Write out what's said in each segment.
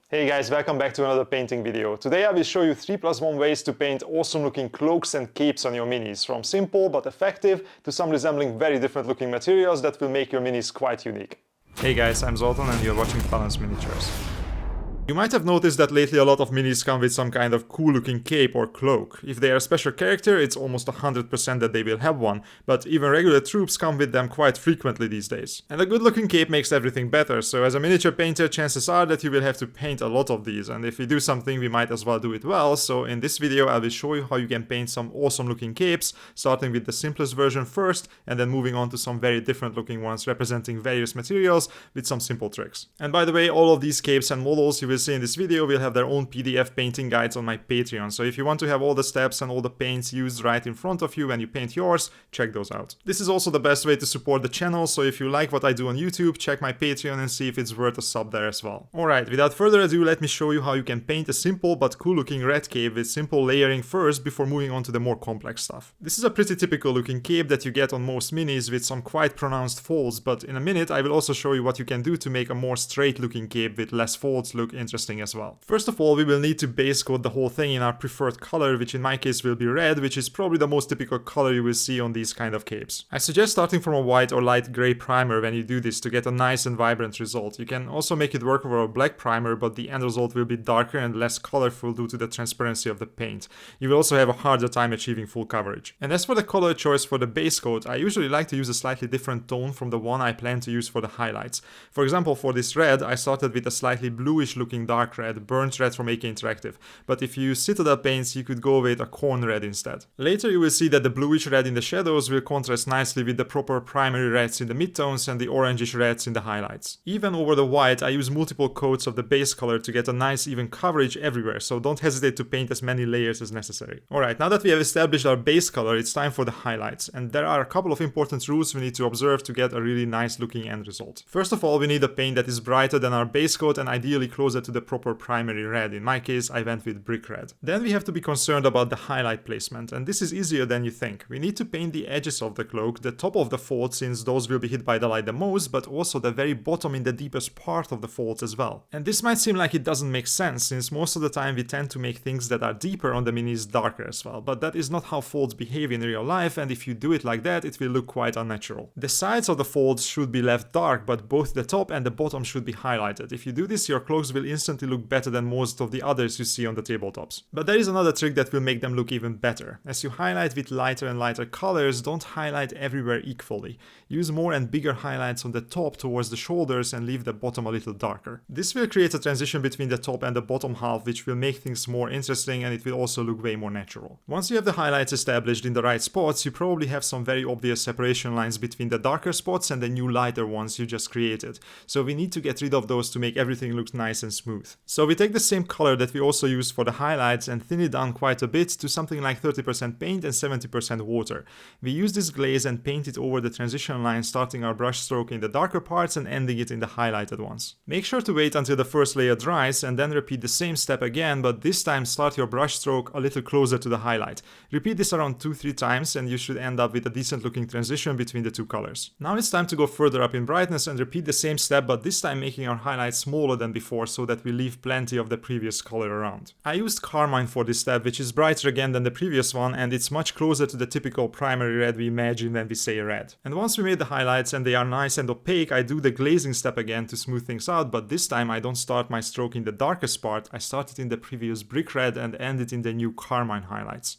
Hey guys, welcome back to another painting video. Today I will show you 3+1 ways to paint awesome looking cloaks and capes on your minis, from simple but effective to some resembling very different looking materials that will make your minis quite unique. Hey guys, I'm Zoltan and you're watching PHLANS Miniatures. You might have noticed that lately a lot of minis come with some kind of cool looking cape or cloak. If they are a special character, it's almost 100% that they will have one, but even regular troops come with them quite frequently these days. And a good looking cape makes everything better, so as a miniature painter, chances are that you will have to paint a lot of these, and if you do something, we might as well do it well. So in this video I will show you how you can paint some awesome looking capes, starting with the simplest version first, and then moving on to some very different looking ones representing various materials with some simple tricks. And by the way, all of these capes and models you will see in this video will have their own PDF painting guides on my Patreon, so if you want to have all the steps and all the paints used right in front of you when you paint yours, check those out. This is also the best way to support the channel, so if you like what I do on YouTube, check my Patreon and see if it's worth a sub there as well. Alright, without further ado, let me show you how you can paint a simple but cool looking red cape with simple layering first before moving on to the more complex stuff. This is a pretty typical looking cape that you get on most minis with some quite pronounced folds, but in a minute I will also show you what you can do to make a more straight looking cape with less folds look interesting as well. First of all, we will need to base coat the whole thing in our preferred color, which in my case will be red, which is probably the most typical color you will see on these kind of capes. I suggest starting from a white or light gray primer when you do this to get a nice and vibrant result. You can also make it work over a black primer, but the end result will be darker and less colorful due to the transparency of the paint. You will also have a harder time achieving full coverage. And as for the color choice for the base coat, I usually like to use a slightly different tone from the one I plan to use for the highlights. For example, for this red, I started with a slightly bluish looking dark red, burnt red from AK Interactive, but if you use Citadel paints you could go with a corn red instead. Later you will see that the bluish red in the shadows will contrast nicely with the proper primary reds in the midtones and the orangish reds in the highlights. Even over the white I use multiple coats of the base color to get a nice even coverage everywhere, so don't hesitate to paint as many layers as necessary. Alright, now that we have established our base color, it's time for the highlights, and there are a couple of important rules we need to observe to get a really nice looking end result. First of all, we need a paint that is brighter than our base coat and ideally closer to the proper primary red. In my case, I went with brick red. Then we have to be concerned about the highlight placement, and this is easier than you think. We need to paint the edges of the cloak, the top of the fold since those will be hit by the light the most, but also the very bottom in the deepest part of the folds as well. And this might seem like it doesn't make sense since most of the time we tend to make things that are deeper on the minis darker as well, but that is not how folds behave in real life, and if you do it like that it will look quite unnatural. The sides of the folds should be left dark, but both the top and the bottom should be highlighted. If you do this, your cloaks will instantly look better than most of the others you see on the tabletops. But there is another trick that will make them look even better. As you highlight with lighter and lighter colors, don't highlight everywhere equally. Use more and bigger highlights on the top towards the shoulders and leave the bottom a little darker. This will create a transition between the top and the bottom half, which will make things more interesting, and it will also look way more natural. Once you have the highlights established in the right spots, you probably have some very obvious separation lines between the darker spots and the new lighter ones you just created. So we need to get rid of those to make everything look nice and smooth. So we take the same color that we also used for the highlights and thin it down quite a bit to something like 30% paint and 70% water. We use this glaze and paint it over the transition line, starting our brush stroke in the darker parts and ending it in the highlighted ones. Make sure to wait until the first layer dries and then repeat the same step again, but this time start your brush stroke a little closer to the highlight. Repeat this around 2-3 times and you should end up with a decent looking transition between the two colors. Now it's time to go further up in brightness and repeat the same step, but this time making our highlights smaller than before so that we leave plenty of the previous color around. I used carmine for this step, which is brighter again than the previous one, and it's much closer to the typical primary red we imagine when we say red. And once we made the highlights and they are nice and opaque, I do the glazing step again to smooth things out, but this time I don't start my stroke in the darkest part, I start it in the previous brick red and end it in the new carmine highlights.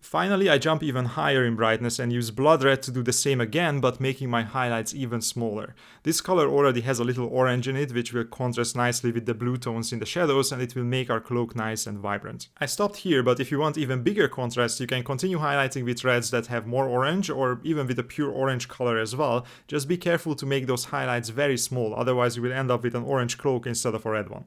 Finally, I jump even higher in brightness and use blood red to do the same again, but making my highlights even smaller. This color already has a little orange in it, which will contrast nicely with the blue tones in the shadows, and it will make our cloak nice and vibrant. I stopped here, but if you want even bigger contrast, you can continue highlighting with reds that have more orange, or even with a pure orange color as well. Just be careful to make those highlights very small, otherwise you will end up with an orange cloak instead of a red one.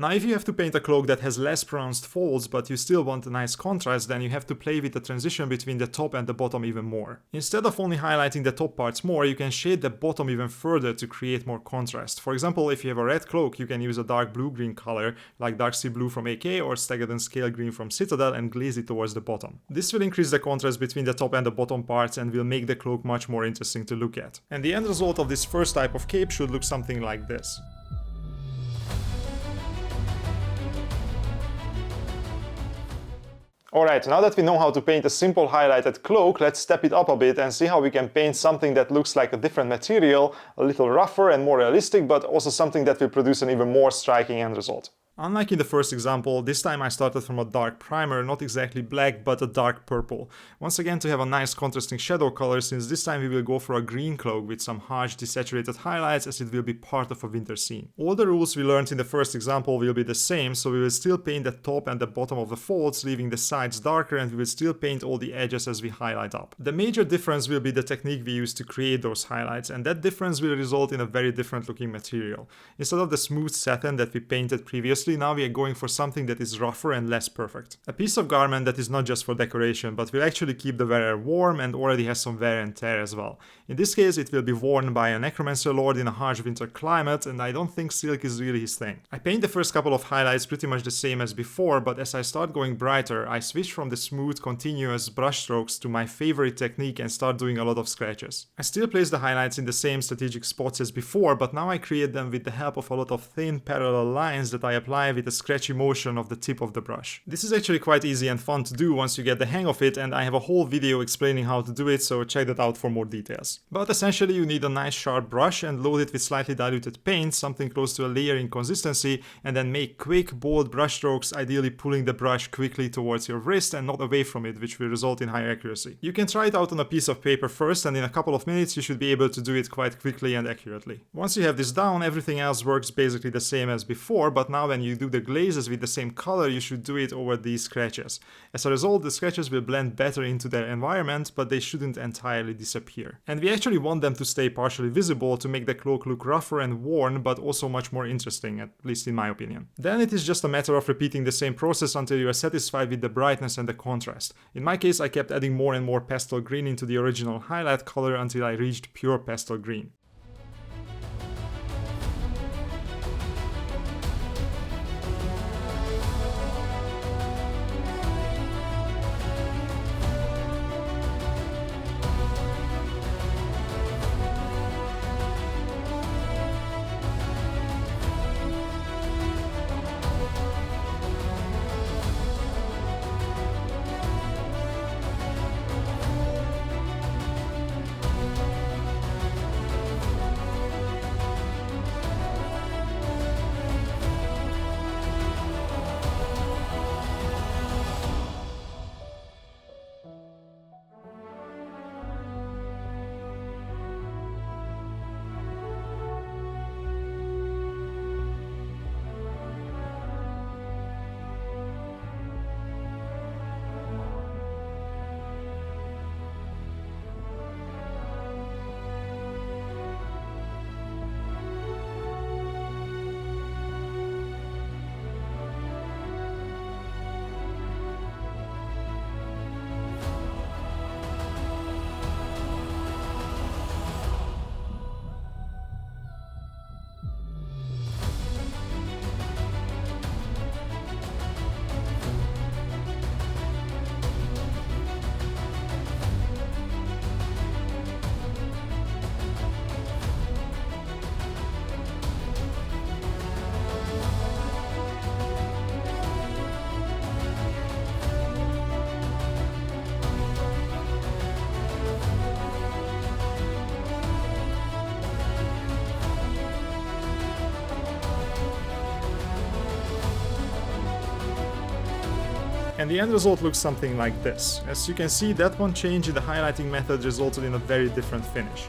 Now if you have to paint a cloak that has less pronounced folds but you still want a nice contrast, then you have to play with the transition between the top and the bottom even more. Instead of only highlighting the top parts more, you can shade the bottom even further to create more contrast. For example, if you have a red cloak, you can use a dark blue-green color like Dark Sea Blue from AK or Staggered and Scale Green from Citadel and glaze it towards the bottom. This will increase the contrast between the top and the bottom parts and will make the cloak much more interesting to look at. And the end result of this first type of cape should look something like this. Alright, now that we know how to paint a simple highlighted cloak, let's step it up a bit and see how we can paint something that looks like a different material, a little rougher and more realistic, but also something that will produce an even more striking end result. Unlike in the first example, this time I started from a dark primer, not exactly black, but a dark purple. Once again to have a nice contrasting shadow color, since this time we will go for a green cloak with some harsh desaturated highlights, as it will be part of a winter scene. All the rules we learned in the first example will be the same, so we will still paint the top and the bottom of the folds, leaving the sides darker, and we will still paint all the edges as we highlight up. The major difference will be the technique we use to create those highlights, and that difference will result in a very different looking material. Instead of the smooth satin that we painted previously, now we are going for something that is rougher and less perfect. A piece of garment that is not just for decoration, but will actually keep the wearer warm and already has some wear and tear as well. In this case, it will be worn by a necromancer lord in a harsh winter climate, and I don't think silk is really his thing. I paint the first couple of highlights pretty much the same as before, but as I start going brighter, I switch from the smooth, continuous brush strokes to my favorite technique and start doing a lot of scratches. I still place the highlights in the same strategic spots as before, but now I create them with the help of a lot of thin parallel lines that I apply with a scratchy motion of the tip of the brush. This is actually quite easy and fun to do once you get the hang of it, and I have a whole video explaining how to do it, so check that out for more details. But essentially you need a nice sharp brush and load it with slightly diluted paint, something close to a layer in consistency, and then make quick, bold brush strokes, ideally pulling the brush quickly towards your wrist and not away from it, which will result in higher accuracy. You can try it out on a piece of paper first, and in a couple of minutes you should be able to do it quite quickly and accurately. Once you have this down, everything else works basically the same as before, but now when you do the glazes with the same color, you should do it over these scratches. As a result, the scratches will blend better into their environment, but they shouldn't entirely disappear. And we actually want them to stay partially visible to make the cloak look rougher and worn, but also much more interesting, at least in my opinion. Then it is just a matter of repeating the same process until you are satisfied with the brightness and the contrast. In my case, I kept adding more and more pastel green into the original highlight color until I reached pure pastel green. And the end result looks something like this. As you can see, that one change in the highlighting method resulted in a very different finish.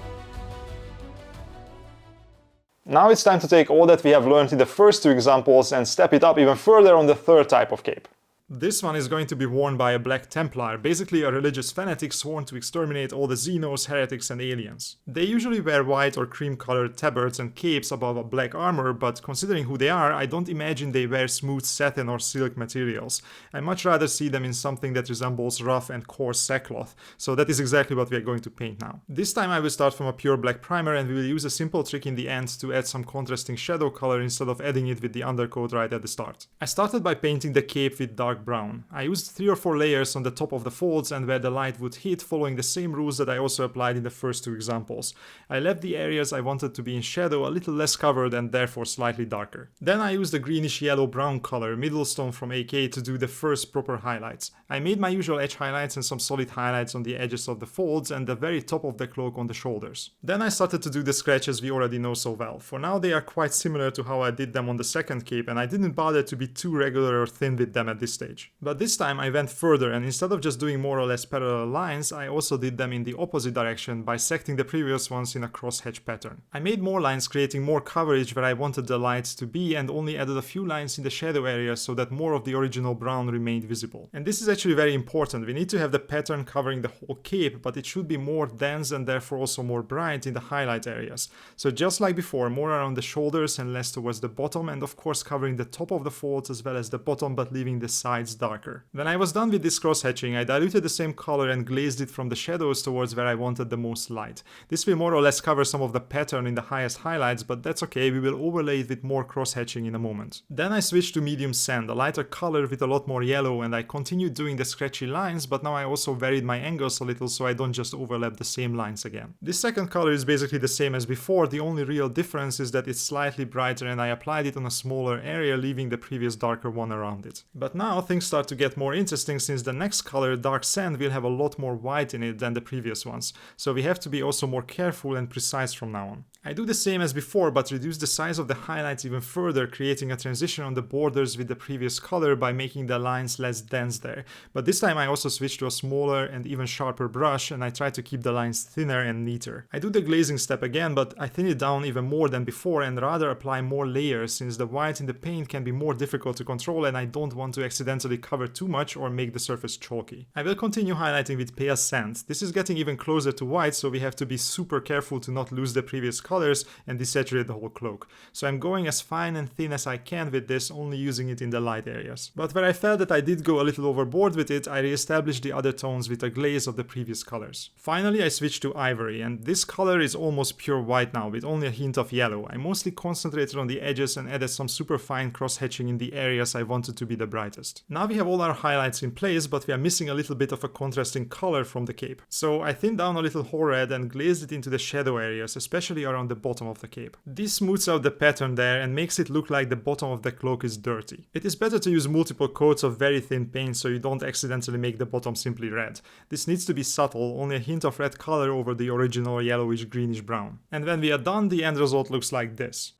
Now it's time to take all that we have learned in the first two examples and step it up even further on the third type of cape. This one is going to be worn by a Black Templar, basically a religious fanatic sworn to exterminate all the Xenos, heretics and aliens. They usually wear white or cream-colored tabards and capes above a black armor, but considering who they are, I don't imagine they wear smooth satin or silk materials. I much rather see them in something that resembles rough and coarse sackcloth, so that is exactly what we are going to paint now. This time I will start from a pure black primer, and we will use a simple trick in the end to add some contrasting shadow color instead of adding it with the undercoat right at the start. I started by painting the cape with dark brown. I used 3 or 4 layers on the top of the folds and where the light would hit, following the same rules that I also applied in the first 2 examples. I left the areas I wanted to be in shadow a little less covered and therefore slightly darker. Then I used the greenish yellow brown color, Middlestone from AK, to do the first proper highlights. I made my usual edge highlights and some solid highlights on the edges of the folds and the very top of the cloak on the shoulders. Then I started to do the scratches we already know so well. For now they are quite similar to how I did them on the second cape, and I didn't bother to be too regular or thin with them at this stage. But this time I went further, and instead of just doing more or less parallel lines, I also did them in the opposite direction, bisecting the previous ones in a crosshatch pattern. I made more lines, creating more coverage where I wanted the lights to be, and only added a few lines in the shadow area so that more of the original brown remained visible. And this is actually very important. We need to have the pattern covering the whole cape, but it should be more dense and therefore also more bright in the highlight areas. So just like before, more around the shoulders and less towards the bottom, and of course covering the top of the folds as well as the bottom, but leaving the sides darker. When I was done with this cross-hatching, I diluted the same color and glazed it from the shadows towards where I wanted the most light. This will more or less cover some of the pattern in the highest highlights, but that's okay, we will overlay it with more cross-hatching in a moment. Then I switched to medium sand, a lighter color with a lot more yellow, and I continued doing the scratchy lines, but now I also varied my angles a little so I don't just overlap the same lines again. This second color is basically the same as before, the only real difference is that it's slightly brighter and I applied it on a smaller area, leaving the previous darker one around it. But now things start to get more interesting since the next color, dark sand, will have a lot more white in it than the previous ones, so we have to be also more careful and precise from now on. I do the same as before, but reduce the size of the highlights even further, creating a transition on the borders with the previous color by making the lines less dense there. But this time I also switched to a smaller and even sharper brush, and I try to keep the lines thinner and neater. I do the glazing step again, but I thin it down even more than before and rather apply more layers, since the white in the paint can be more difficult to control and I don't want to accidentally cover too much or make the surface chalky. I will continue highlighting with pale sand. This is getting even closer to white, so we have to be super careful to not lose the previous colors and desaturate the whole cloak. So I'm going as fine and thin as I can with this, only using it in the light areas. But where I felt that I did go a little overboard with it, I re-established the other tones with a glaze of the previous colors. Finally I switched to ivory, and this color is almost pure white now with only a hint of yellow. I mostly concentrated on the edges and added some super fine cross-hatching in the areas I wanted to be the brightest. Now we have all our highlights in place, but we are missing a little bit of a contrasting color from the cape. So I thinned down a little whole red and glazed it into the shadow areas, especially around the bottom of the cape. This smooths out the pattern there and makes it look like the bottom of the cloak is dirty. It is better to use multiple coats of very thin paint so you don't accidentally make the bottom simply red. This needs to be subtle, only a hint of red color over the original yellowish greenish brown. And when we are done, the end result looks like this.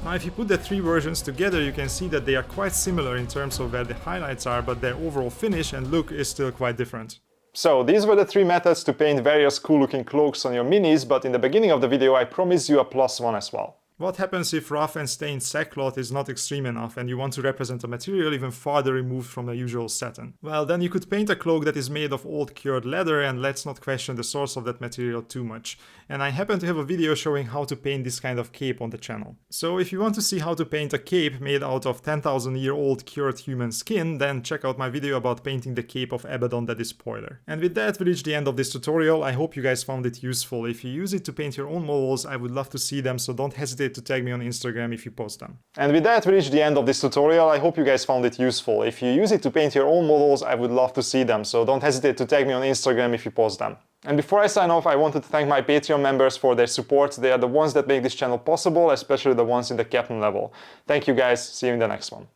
Now if you put the 3 versions together, you can see that they are quite similar in terms of where the highlights are, but their overall finish and look is still quite different. So these were the 3 methods to paint various cool looking cloaks on your minis, but in the beginning of the video I promised you a +1 as well. What happens if rough and stained sackcloth is not extreme enough and you want to represent a material even farther removed from the usual satin? Well, then you could paint a cloak that is made of old cured leather, and let's not question the source of that material too much. And I happen to have a video showing how to paint this kind of cape on the channel. So if you want to see how to paint a cape made out of 10,000-year-old cured human skin, then check out my video about painting the cape of Abaddon that is spoiler. And with that we reach the end of this tutorial. I hope you guys found it useful. If you use it to paint your own models, I would love to see them, so don't hesitate to tag me on Instagram if you post them. And with that we reach the end of this tutorial. I hope you guys found it useful. If you use it to paint your own models, I would love to see them, so don't hesitate to tag me on Instagram if you post them. And before I sign off, I wanted to thank my Patreon members for their support. They are the ones that make this channel possible, especially the ones in the captain level. Thank you guys, see you in the next one.